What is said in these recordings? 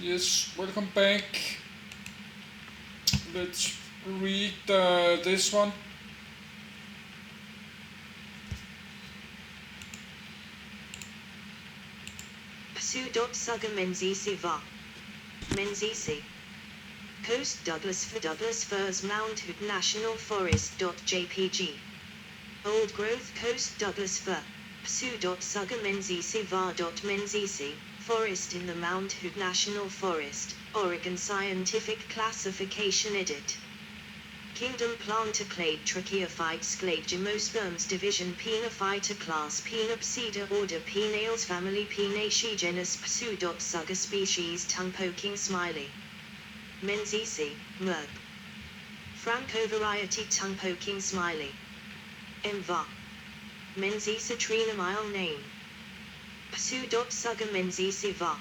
Yes, welcome back. Let's read this one. Psu.Suga Menziese va. Menziese. Coast Douglas-Fir's Mount Hood National Forest. JPG. Old Growth Coast Douglas-Fir. Psu.Suga Menziese va. Menziese. Forest in the Mount Hood National Forest, Oregon Scientific Classification Edit. Kingdom Plantoclade Trichiophytes Clade Gymnosperms Division Pinophyta Class Pinopsida Order Pinales Family Pinaceae Genus Psu.Suga Species Tongue Poking Smiley Menziese, Merb. Franco Variety Tongue Poking Smiley Mva. Menziese Trina Mile Name Psu.Suga Menziese va.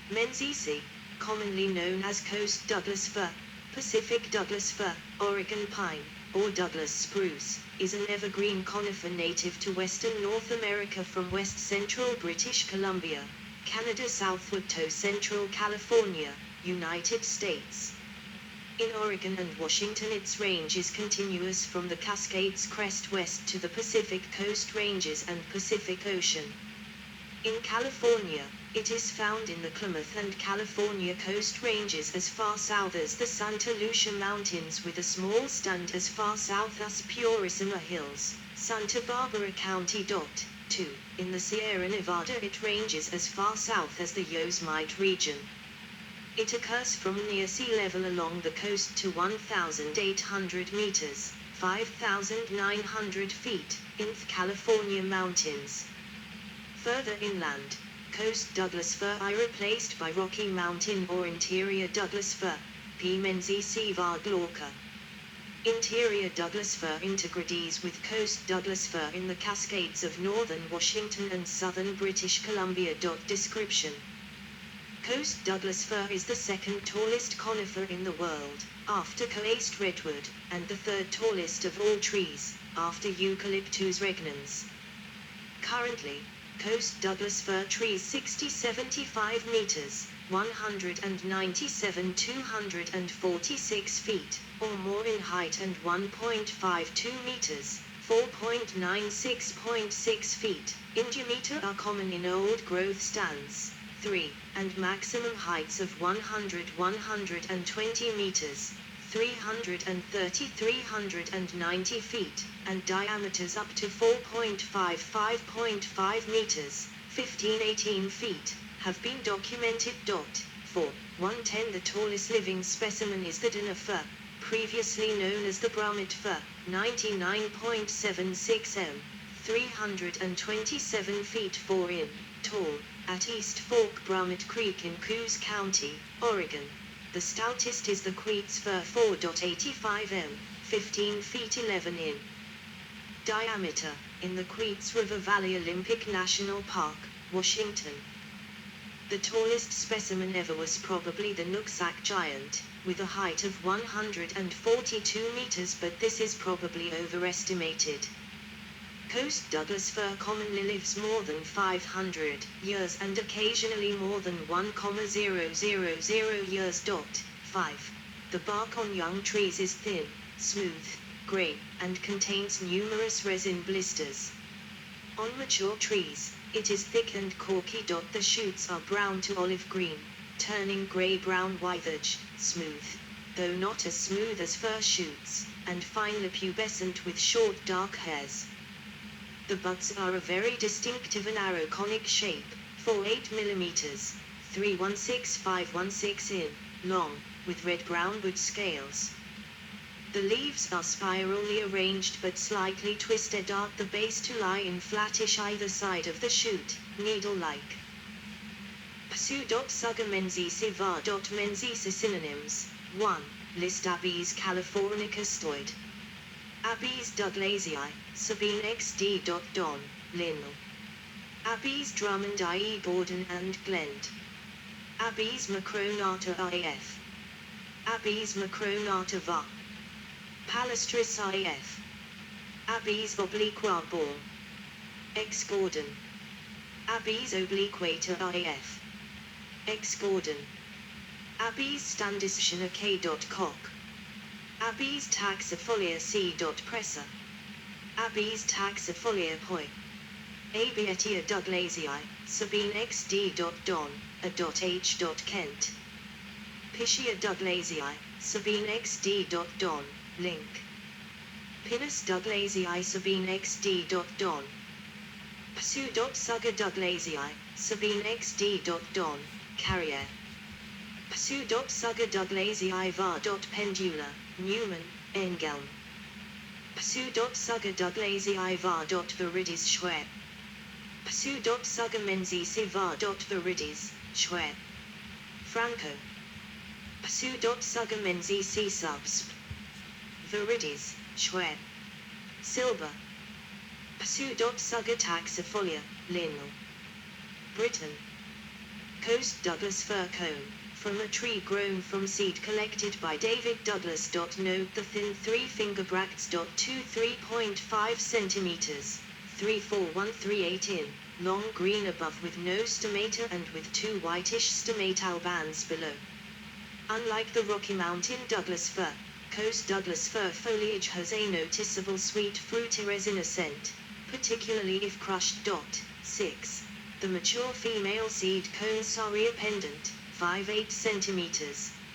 Menziese, commonly known as Coast Douglas-Fir, Pacific Douglas-Fir, Oregon pine, or Douglas spruce, is an evergreen conifer native to western North America from west central British Columbia, Canada southward to central California, United States. In Oregon and Washington its range is continuous from the Cascades crest west to the Pacific Coast Ranges and Pacific Ocean. In California, it is found in the Klamath and California Coast Ranges as far south as the Santa Lucia Mountains with a small stand as far south as Purissima Hills, Santa Barbara County. 2. In the Sierra Nevada it ranges as far south as the Yosemite region. It occurs from near sea level along the coast to 1,800 meters, 5,900 feet, in the California mountains. Further inland, Coast Douglas-Fir is replaced by Rocky Mountain or Interior Douglas-Fir, P. Menziese va. Glauca. Interior Douglas-Fir intergrades with Coast Douglas-Fir in the Cascades of northern Washington and southern British Columbia. Description. Coast Douglas-Fir is the second tallest conifer in the world, after coast redwood, and the third tallest of all trees, after Eucalyptus regnans. Currently, Coast Douglas-Fir trees 60-75 meters, 197-246 feet, or more in height and 1.52 meters, 4.96.6 feet, in diameter are common in old growth stands, 3, and maximum heights of 100-120 meters, 330-390 feet, and diameters up to 4.55.5 meters, 15-18 feet, have been documented. 4. 110 The tallest living specimen is the Douglas-Fir, previously known as the Brummet fir, 99.76 m, 327 feet 4 in, tall, at East Fork Brummet Creek in Coos County, Oregon. The stoutest is the Queets Fir 4.85 m, 15 feet 11 in. Diameter, in the Queets River Valley Olympic National Park, Washington. The tallest specimen ever was probably the Nooksack giant, with a height of 142 meters, but this is probably overestimated. Coast Douglas-Fir commonly lives more than 500 years and occasionally more than 1,000 years. 5. The bark on young trees is thin, smooth, gray, and contains numerous resin blisters. On mature trees, it is thick and corky. The shoots are brown to olive green, turning gray-brown withage, smooth, though not as smooth as fir shoots, and finely pubescent with short dark hairs. The buds are a very distinctive and narrow conic shape, 4-8 mm, 316-516 in, long, with red-brown wood scales. The leaves are spirally arranged but slightly twisted at the base to lie in flattish either side of the shoot, needle-like. Psu.Suga Menziese va. Menziese synonyms. 1. List Abies californica stoid. Abies Douglasii, Sabine XD. Don, Lin. Abies Drummond IE Borden and Glend. Abies Macronata IF. Abies Macronata va. Palestris IF. Abies Obliqua Ball. Ex Gordon. Abies Obliquata IF. Ex Gordon. Abbeys standisciana k. Cock. Abbeys taxifolia c. Presser. Abbeys taxifolia poi. Abietia Douglasii, Sabine xd. Don, a. H. Kent. Piscia Douglasii, Sabine xd. Don, link. Pinus Douglasii Sabine xd. Don. Psu. Suga Douglasii, Sabine xd. Don, carrier. Psu. Suga Douglasii var. Pendula, Newman, Engelm. Psu. Suga Douglasii var. Viridis Schwer. Psu. Suga Menziesi var. Viridis, Schwer. Franco. Psu. Suga Menziesi subsp. Viridis, Schwer. Silber. Psu. Suga taxifolia, Linl. Britain. Coast Douglas-Fir cone, from a tree grown from seed collected by David Douglas. Note the thin 3-finger bracts. 2 3.5 cm, 34138 in, long green above with no stomata and with 2 whitish stomatal bands below. Unlike the Rocky Mountain Douglas-Fir, Coast Douglas-Fir foliage has a noticeable sweet fruity resinous scent, particularly if crushed. 6. The mature female seed cones are pendant, 5-8 cm,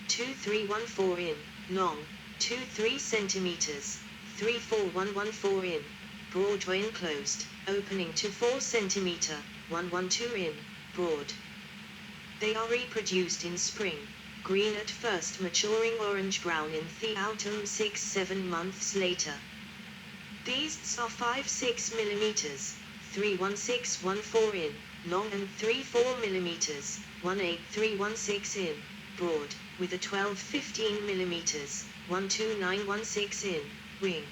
2-314 in, long, 2-3 cm, 3-4-1-1-4 in, broad when closed, opening to 4 cm, 1-1-2 in, broad. They are reproduced in spring, green at first, maturing orange-brown in the autumn 6-7 months later. These are 5-6 mm, 3-1-6-1-4 in, long and 3-4 mm, 1-8-3-1-6 in, broad, with a 12-15 mm, 1-2-9-1-6 in, wing.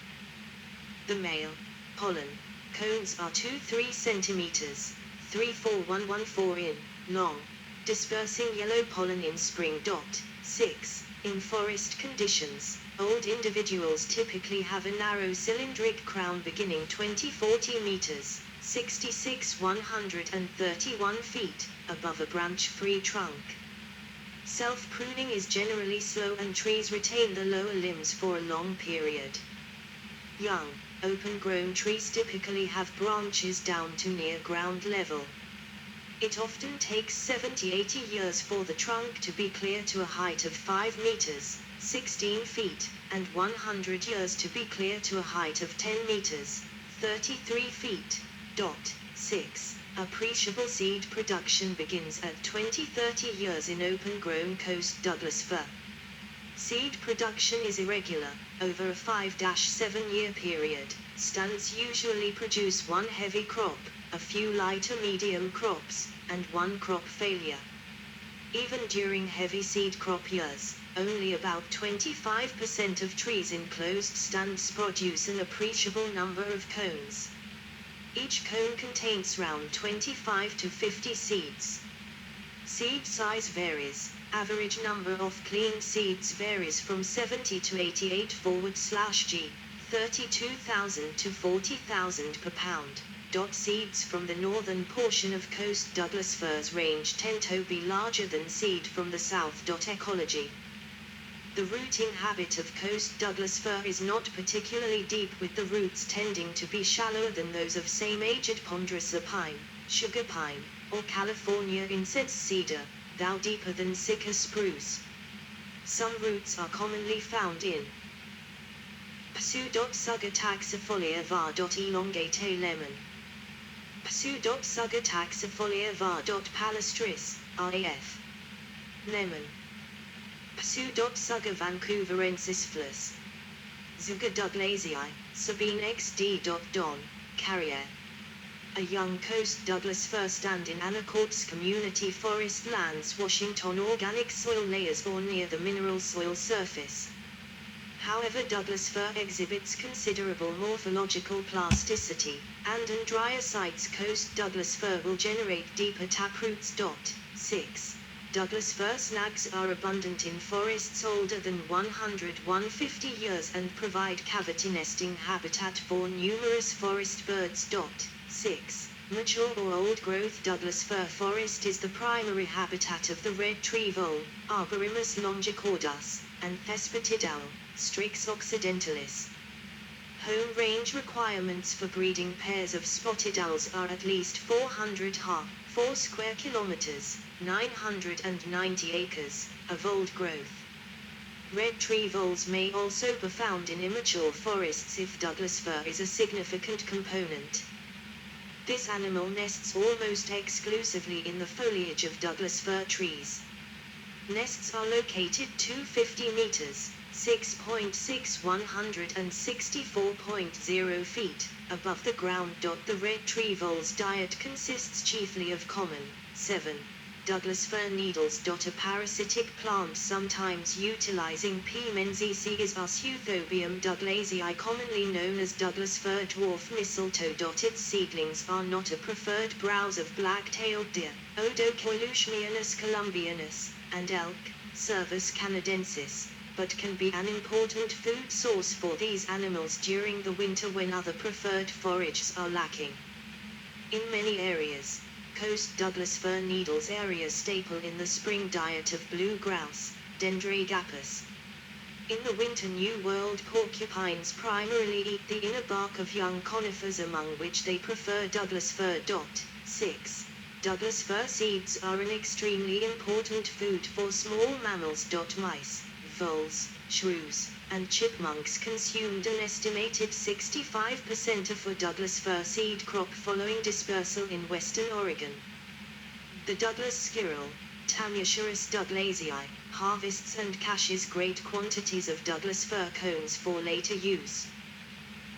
The male, pollen, cones are 2-3 cm, 3-4-1-1-4 in, long, dispersing yellow pollen in spring. 6. In forest conditions, old individuals typically have a narrow cylindric crown beginning 20-40 meters, 66-131 feet, above a branch-free trunk. Self-pruning is generally slow and trees retain the lower limbs for a long period. Young, open-grown trees typically have branches down to near ground level. It often takes 70-80 years for the trunk to be clear to a height of 5 meters, 16 feet, and 100 years to be clear to a height of 10 meters, 33 feet. 6. Appreciable seed production begins at 20-30 years in open-grown Coast Douglas-Fir. Seed production is irregular. Over a 5-7-year period, stands usually produce one heavy crop, a few lighter medium crops, and one crop failure. Even during heavy seed crop years, only about 25% of trees in closed stands produce an appreciable number of cones. Each cone contains round 25 to 50 seeds. Seed size varies. Average number of clean seeds varies from 70 to 88/G, 32,000 to 40,000 per pound. Seeds from the northern portion of Coast Douglas-Firs range tend to be larger than seed from the south. Ecology. The rooting habit of Coast Douglas-Fir is not particularly deep, with the roots tending to be shallower than those of same-aged ponderosa pine, sugar pine, or California incense cedar, though deeper than Sitka spruce. Some roots are commonly found in Psu. Suga taxifolia var. Elongate lemon. Psu. Suga taxifolia var. Palustris, RAF. Lemon. Psu. Suga vancouverensis flus. Zuga Douglasii, Sabine xd. Don, carrier. A young Coast Douglas-Fir stand in Anacortes community forest lands, Washington. Organic soil layers or near the mineral soil surface. However, Douglas-Fir exhibits considerable morphological plasticity, and in drier sites Coast Douglas-Fir will generate deeper taproots. 6. Douglas-Fir snags are abundant in forests older than 150 years and provide cavity nesting habitat for numerous forest birds. 6. Mature or old-growth Douglas-fir forest is the primary habitat of the red tree vole, Arborimus longicaudas, and thespotid owl, Strix occidentalis. Home range requirements for breeding pairs of spotted owls are at least 400 ha, 4 square kilometers, 990 acres, of old growth. Red tree voles may also be found in immature forests if Douglas-fir is a significant component. This animal nests almost exclusively in the foliage of Douglas-fir trees. Nests are located 250 meters, 164.0 feet, above the ground. The red tree vole's diet consists chiefly of common, 7. Douglas-fir needles. A parasitic plant sometimes utilizing P. menziesii is Euthobium douglasii, commonly known as Douglas-fir dwarf mistletoe. Its seedlings are not a preferred browse of black-tailed deer, Odocoiluchmianus columbianus, and elk, Cervus canadensis, but can be an important food source for these animals during the winter when other preferred forages are lacking. In many areas, coast Douglas-fir needles are a staple in the spring diet of blue grouse, Dendrogapus. In the winter New World porcupines primarily eat the inner bark of young conifers, among which they prefer Douglas-fir. 6. Douglas-fir seeds are an extremely important food for small mammals. Mice, voles, shrews, and chipmunks consumed an estimated 65% of the Douglas-fir seed crop following dispersal in western Oregon. The Douglas squirrel, Tamiacetus douglasii, harvests and caches great quantities of Douglas-fir cones for later use.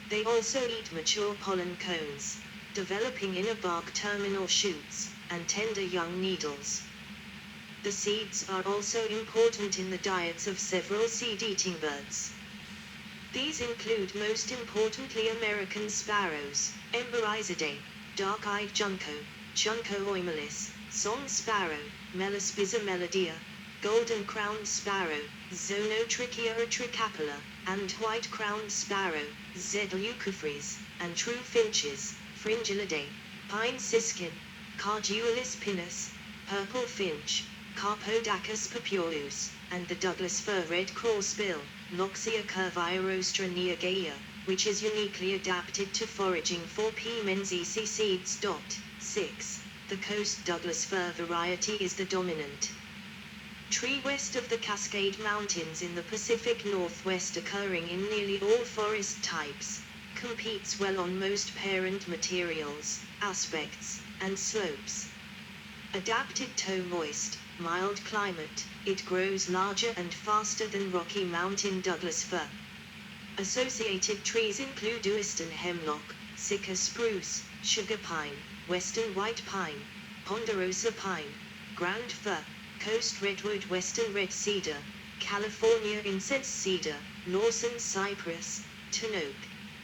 They also eat mature pollen cones, developing inner bark terminal shoots, and tender young needles. The seeds are also important in the diets of several seed-eating birds. These include most importantly American sparrows, Emberizidae, dark-eyed junco, Junco oimalis, song sparrow, Melaspiza melodia, golden-crowned sparrow, Zonotrichia atricapilla, and white-crowned sparrow, Z. leucophrys, and true finches, Fringillidae, pine siskin, Carduelis pinus, purple finch, Carpodacus purpureus, and the Douglas-fir red crossbill, Loxia curvirostra neogaea, which is uniquely adapted to foraging for P. menziesii seeds. 6. The coast Douglas-fir variety is the dominant tree west of the Cascade Mountains in the Pacific Northwest, occurring in nearly all forest types, competes well on most parent materials, aspects, and slopes. Adapted to moist, mild climate, it grows larger and faster than Rocky Mountain Douglas-fir. Associated trees include Western hemlock, Sitka spruce, sugar pine, western white pine, ponderosa pine, ground fir, coast redwood, western red cedar, California incense cedar, Lawson cypress, tin oak,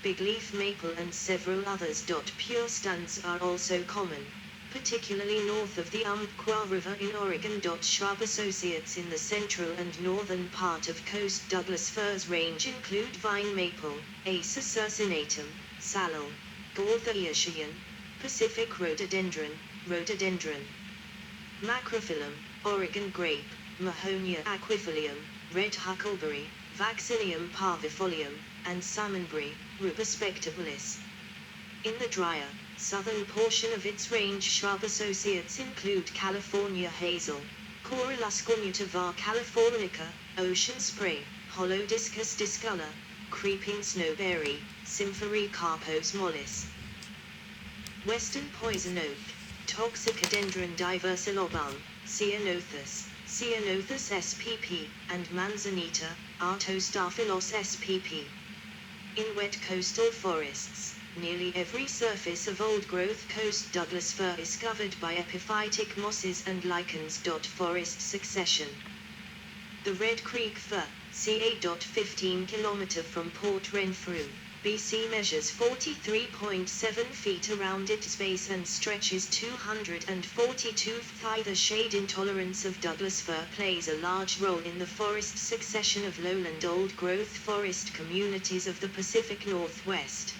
bigleaf maple, and several others. Pure stands are also common, particularly north of the Umpqua River in Oregon. Shrub associates in the central and northern part of coast Douglas-fir's range include vine maple, Acer circinatum, salal, Gorthaeacean, Pacific rhododendron, Macrophyllum, Oregon grape, Mahonia aquifolium, red huckleberry, Vaccinium parvifolium, and salmonberry, Rubus spectabilis. In the drier, southern portion of its range, shrub associates include California hazel, Corylus cornutiva californica, ocean spray, Holodiscus discolor, creeping snowberry, Symphory carpos mollis. Western poison oak, Toxicodendron diversilobulm, Ceanothus spp, and Manzanita, Artostaphylos spp. In wet coastal forests, nearly every surface of old-growth coast Douglas-fir is covered by epiphytic mosses and lichens. Forest succession. The Red Creek fir, ca. 15 km from Port Renfrew, BC, measures 43.7 feet around its base and stretches 242 feet. The shade intolerance of Douglas-fir plays a large role in the forest succession of lowland old-growth forest communities of the Pacific Northwest.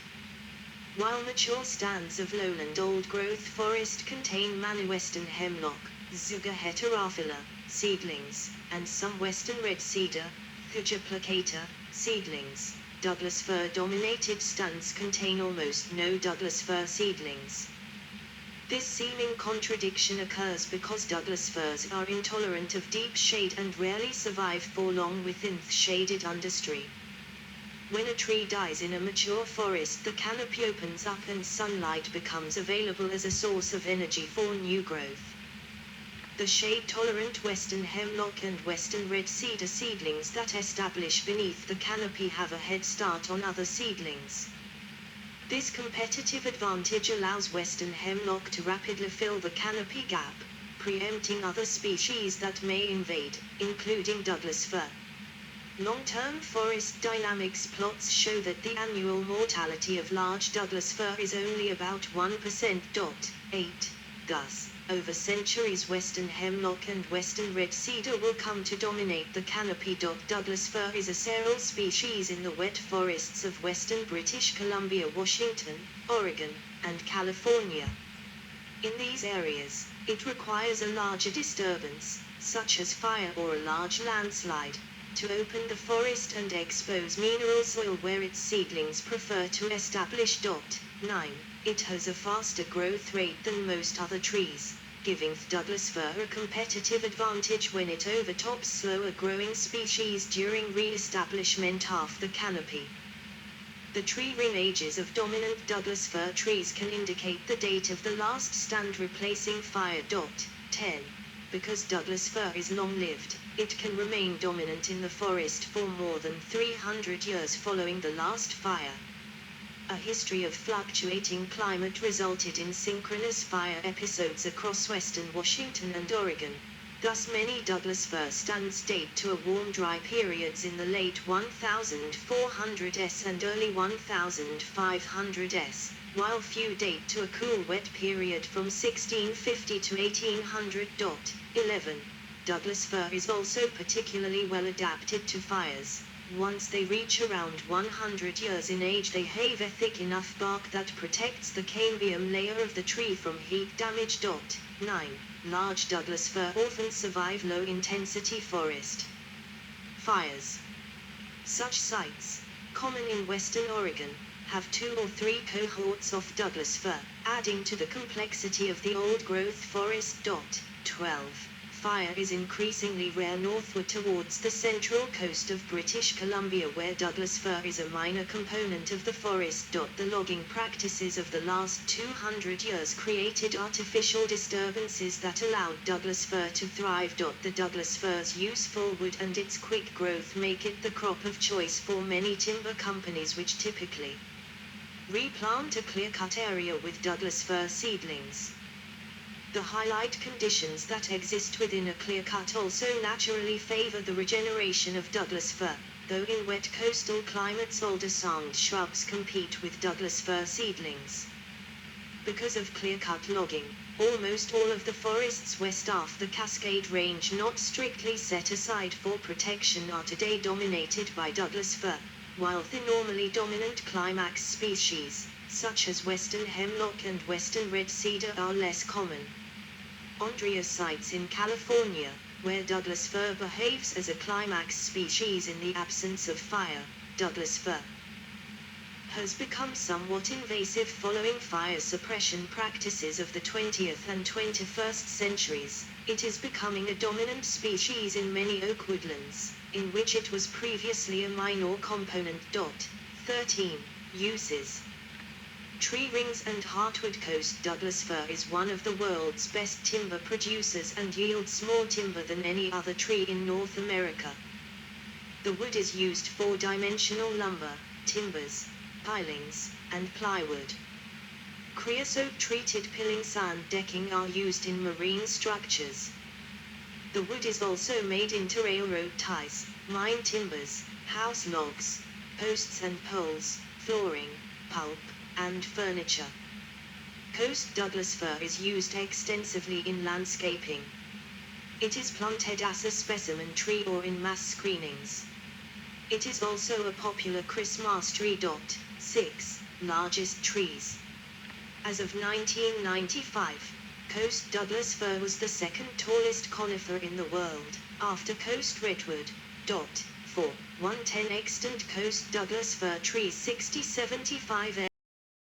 while mature stands of lowland old-growth forest contain many western hemlock, Zuga heterophylla, seedlings, and some western red cedar, Thuja plicata, seedlings. Douglas-fir dominated stands contain almost no Douglas-fir seedlings. This seeming contradiction occurs because Douglas-firs are intolerant of deep shade and rarely survive for long within shaded understory. When a tree dies in a mature forest, the canopy opens up and sunlight becomes available as a source of energy for new growth. The shade-tolerant western hemlock and western red cedar seedlings that establish beneath the canopy have a head start on other seedlings. This competitive advantage allows western hemlock to rapidly fill the canopy gap, preempting other species that may invade, including Douglas-fir. Long-term forest dynamics plots show that the annual mortality of large Douglas-fir is only about 1%. 8. Thus, over centuries western hemlock and western red cedar will come to dominate the canopy. Douglas-fir is a seral species in the wet forests of western British Columbia, Washington, Oregon, and California. In these areas, it requires a larger disturbance, such as fire or a large landslide, to open the forest and expose mineral soil where its seedlings prefer to establish. 9. It has a faster growth rate than most other trees, giving Douglas-fir a competitive advantage when it overtops slower growing species during re-establishment of the canopy. The tree ring ages of dominant Douglas-fir trees can indicate the date of the last stand replacing fire. 10. Because Douglas-fir is long-lived, it can remain dominant in the forest for more than 300 years following the last fire. A history of fluctuating climate resulted in synchronous fire episodes across western Washington and Oregon. Thus many Douglas-fir stands date to warm dry periods in the late 1400s and early 1500s, while few date to a cool wet period from 1650 to 1800. 11. Douglas-fir is also particularly well adapted to fires. Once they reach around 100 years in age, they have a thick enough bark that protects the cambium layer of the tree from heat damage. 9. Large Douglas-fir often survive low-intensity forest fires. Such sites, common in western Oregon, have 2 or 3 cohorts of Douglas-fir, adding to the complexity of the old-growth forest. 12. Fire is increasingly rare northward towards the central coast of British Columbia, where Douglas-fir is a minor component of the forest. The logging practices of the last 200 years created artificial disturbances that allowed Douglas-fir to thrive. The Douglas-fir's useful wood and its quick growth make it the crop of choice for many timber companies, which typically replant a clear-cut area with Douglas-fir seedlings. The highlight conditions that exist within a clear-cut also naturally favor the regeneration of Douglas-fir, though in wet coastal climates older sound shrubs compete with Douglas-fir seedlings. Because of clear-cut logging, almost all of the forests west of the Cascade Range not strictly set aside for protection are today dominated by Douglas-fir, while the normally dominant climax species, such as western hemlock and western red cedar, are less common. Andreasites in California, where Douglas-fir behaves as a climax species in the absence of fire, Douglas-fir has become somewhat invasive following fire suppression practices of the 20th and 21st centuries. It is becoming a dominant species in many oak woodlands, in which it was previously a minor component. 13. Uses. Tree rings and heartwood. Coast Douglas-fir is one of the world's best timber producers and yields more timber than any other tree in North America. The wood is used for dimensional lumber, timbers, pilings, and plywood. Creosote-treated piling sand decking are used in marine structures. The wood is also made into railroad ties, mine timbers, house logs, posts and poles, flooring, pulp, and furniture. Coast Douglas-fir is used extensively in landscaping. It is planted as a specimen tree or in mass screenings. It is also a popular Christmas tree. 6. largest trees. As of 1995, coast Douglas-Fir was the second tallest conifer in the world, after coast redwood. For 110 extant coast Douglas-Fir trees 60-75